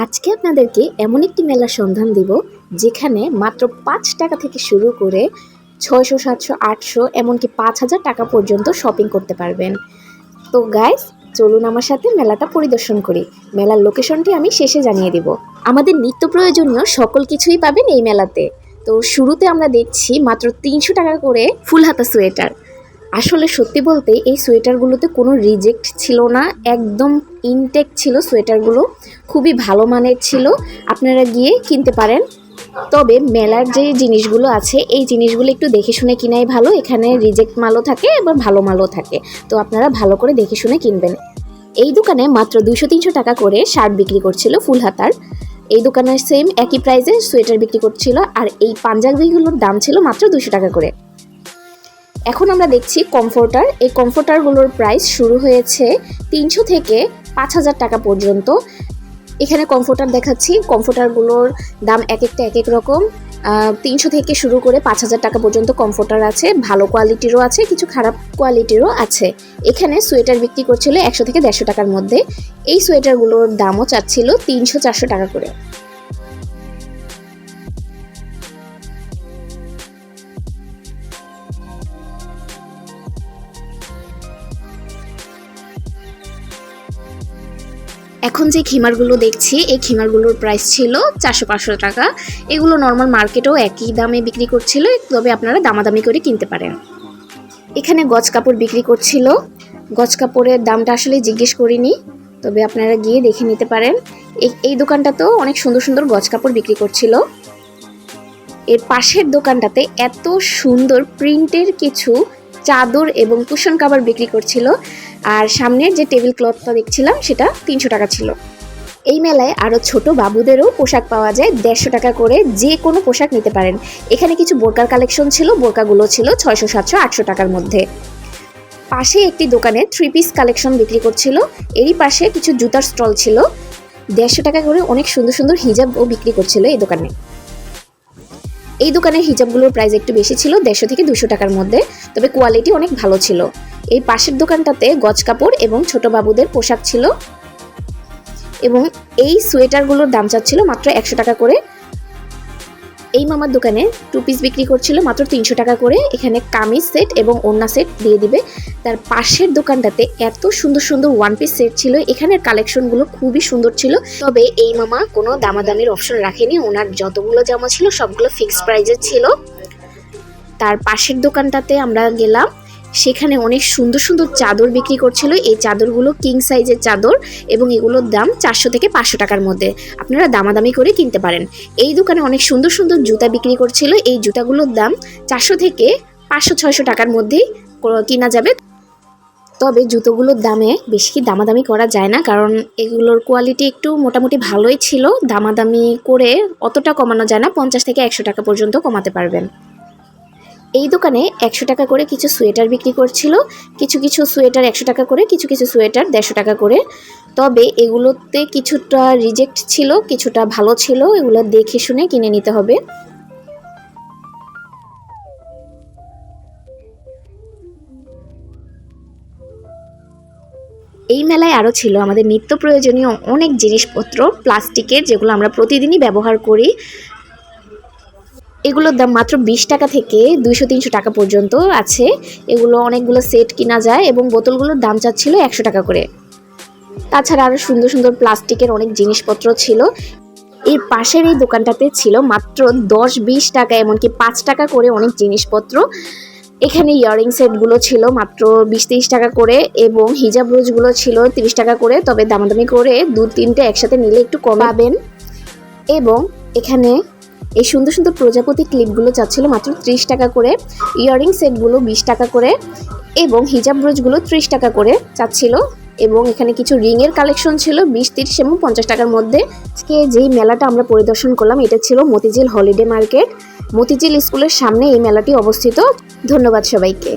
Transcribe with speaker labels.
Speaker 1: আজকে আপনাদেরকে এমন একটি মেলার সন্ধান দিব যেখানে মাত্র ৫ টাকা থেকে শুরু করে ৬০০, ৭০০, ৮০০ এমনকি ৫,০০০ টাকা পর্যন্ত শপিং করতে পারবেন। তো গাইস, চলুন আমার সাথে মেলাটা পরিদর্শন করি। মেলার লোকেশনটি আমি শেষে জানিয়ে দিব। আমাদের নিত্য প্রয়োজনীয় সকল কিছুই পাবেন এই মেলাতে। তো শুরুতে আমরা দেখছি মাত্র ৩০০ টাকা করে ফুল হাতা সোয়েটার। আসলে সত্যি বলতে এই সোয়েটারগুলোতে কোনো রিজেক্ট ছিল না, একদম ইনটেক ছিল সোয়েটারগুলো, খুবই ভালো মানের ছিল। আপনারা গিয়ে কিনতে পারেন। তবে মেলার যে জিনিসগুলো আছে এই জিনিসগুলো একটু দেখে শুনে কিনাই ভালো। এখানে রিজেক্ট মালও থাকে এবং ভালো মালও থাকে, তো আপনারা ভালো করে দেখে শুনে কিনবেন। এই দোকানে মাত্র 200-300 টাকা করে শার্ট বিক্রি করছিল ফুল হাতার। এই দোকানে সেম একই প্রাইসে সোয়েটার বিক্রি করছিল, আর এই পাঞ্জাবিগুলোর দাম ছিল মাত্র 200 টাকা করে। এখন আমরা দেখছি কমফোর্টার। এই কমফোর্টারগুলোর প্রাইস শুরু হয়েছে 300 থেকে 5,000 টাকা পর্যন্ত। এখানে কমফোর্টার দেখাচ্ছি, কমফোর্টারগুলোর দাম এক একটা এক এক রকম। 300 থেকে শুরু করে 5,000 টাকা পর্যন্ত কমফোর্টার আছে, ভালো কোয়ালিটিরও আছে, কিছু খারাপ কোয়ালিটিরও আছে। এখানে সোয়েটার বিক্রি করছিল 100 থেকে 150 টাকার মধ্যে। এই সোয়েটারগুলোর দামও চাচ্ছিল 300-400 টাকা করে। এখন যে খিমারগুলো দেখছি এই খিমারগুলোর প্রাইস ছিল 400-500 টাকা। এগুলো নর্মাল মার্কেটেও একই দামে বিক্রি করছিল, তবে আপনারা দামাদামি করে কিনতে পারেন। এখানে গজ কাপড় বিক্রি করছিল। গজ কাপড়ের দামটা আসলে জিজ্ঞেস করিনি, তবে আপনারা গিয়ে দেখে নিতে পারেন। এই দোকানটাতেও অনেক সুন্দর সুন্দর গজ কাপড় বিক্রি করছিল। এর পাশের দোকানটাতে এত সুন্দর প্রিন্টের কিছু চাদর এবং কুশন কাভার বিক্রি করছিল, আর সামনের যে টেবিল ক্লথটা দেখছিলাম সেটা 300 টাকা ছিল। এই মেলায় আরও ছোট বাবুদেরও পোশাক পাওয়া যায় 150 টাকা করে, যে কোনো পোশাক নিতে পারেন। এখানে কিছু বোরকার কালেকশন ছিল, বোরকাগুলো ছিল 600, 700, 800 টাকার মধ্যে। পাশে একটি দোকানে 3 পিস কালেকশন বিক্রি করছিল। এরই পাশে কিছু জুতার স্টল ছিল। 150 টাকা করে অনেক সুন্দর সুন্দর হিজাবও বিক্রি করছিল এই দোকানে। এই দোকানের হিজাবগুলোর প্রাইস একটু বেশি ছিল, 150 থেকে 200 টাকার মধ্যে, তবে কোয়ালিটি অনেক ভালো ছিল। এই পাশের দোকানটাতে গজ কাপড় এবং ছোট বাবুদের পোশাক ছিল, এবং এই সোয়েটারগুলোর দাম চাচ্ছিল মাত্র 100 টাকা করে। এই মামার দোকানে 2 পিস বিক্রি করছিল মাত্র 300 টাকা করে। এখানে কামিজ সেট এবং ওড়না সেট দিয়ে দিবে। তার পাশের দোকানটাতে এত সুন্দর সুন্দর 1 পিস সেট ছিল। এখানের কালেকশনগুলো খুবই সুন্দর ছিল, তবে এই মামা কোনো দামাদামির অপশন রাখেনি। ওনার যতগুলো জামা ছিল সবগুলো ফিক্সড প্রাইজে ছিল। তার পাশের দোকানটাতে আমরা গেলাম, সেখানে অনেক সুন্দর সুন্দর চাদর বিক্রি করছিল। এই চাদরগুলো কিং সাইজের চাদর, এবং এগুলোর দাম 400 থেকে 500 টাকার মধ্যে। আপনারা দামাদামি করে কিনতে পারেন। এই দোকানে অনেক সুন্দর সুন্দর জুতা বিক্রি করছিল। এই জুতাগুলোর দাম 400 থেকে 500-600 টাকার মধ্যেই কিনা যাবে। তবে জুতোগুলোর দামে বেশি দামাদামি করা যায় না, কারণ এগুলোর কোয়ালিটি একটু মোটামুটি ভালোই ছিল। দামাদামি করে অতটা কমানো যায় না, 50 থেকে 100 টাকা পর্যন্ত কমাতে পারবেন। এই দোকানে 100 টাকা করে কিছু সোয়েটার বিক্রি করছিল। কিছু কিছু সোয়েটার 100 টাকা করে, কিছু কিছু সোয়েটার 150 টাকা করে। তবে এগুলোতে কিছুটা রিজেক্ট ছিল, কিছুটা ভালো ছিল। এগুলো দেখে শুনে কিনে নিতে হবে। এই মেলায় আরও ছিল আমাদের নিত্য প্রয়োজনীয় অনেক জিনিসপত্র প্লাস্টিকের, যেগুলো আমরা প্রতিদিনই ব্যবহার করি। এগুলোর দাম মাত্র 20 টাকা থেকে 200-300 টাকা পর্যন্ত আছে। এগুলো অনেকগুলো সেট কিনা যায়, এবং বোতলগুলোর দাম চাচ্ছিল 100 টাকা করে। তাছাড়া আরও সুন্দর সুন্দর প্লাস্টিকের অনেক জিনিসপত্র ছিল। এর পাশের এই দোকানটাতে ছিল মাত্র 10-20 টাকা, এমনকি 5 টাকা করে অনেক জিনিসপত্র। এখানে ইয়ারিং সেটগুলো ছিল মাত্র 20-30 টাকা করে, এবং হিজাব রোজগুলো ছিল 30 টাকা করে। তবে দামাদামি করে 2-3টে একসাথে নিলে একটু কমাবেন। এবং এখানে এই সুন্দর সুন্দর প্রজাপতি ক্লিপগুলো চাচ্ছিল মাত্র 30 টাকা করে, ইয়ারিং সেটগুলো 20 টাকা করে, এবং হিজাব ব্রোচগুলো 30 টাকা করে চাচ্ছিল। এবং এখানে কিছু রিংয়ের কালেকশন ছিল 20, 30 এবং 50 টাকার মধ্যে। আজকে যেই মেলাটা আমরা পরিদর্শন করলাম এটা ছিল মতিঝিল হলিডে মার্কেট। মতিঝিল স্কুলের সামনে এই মেলাটি অবস্থিত। ধন্যবাদ সবাইকে।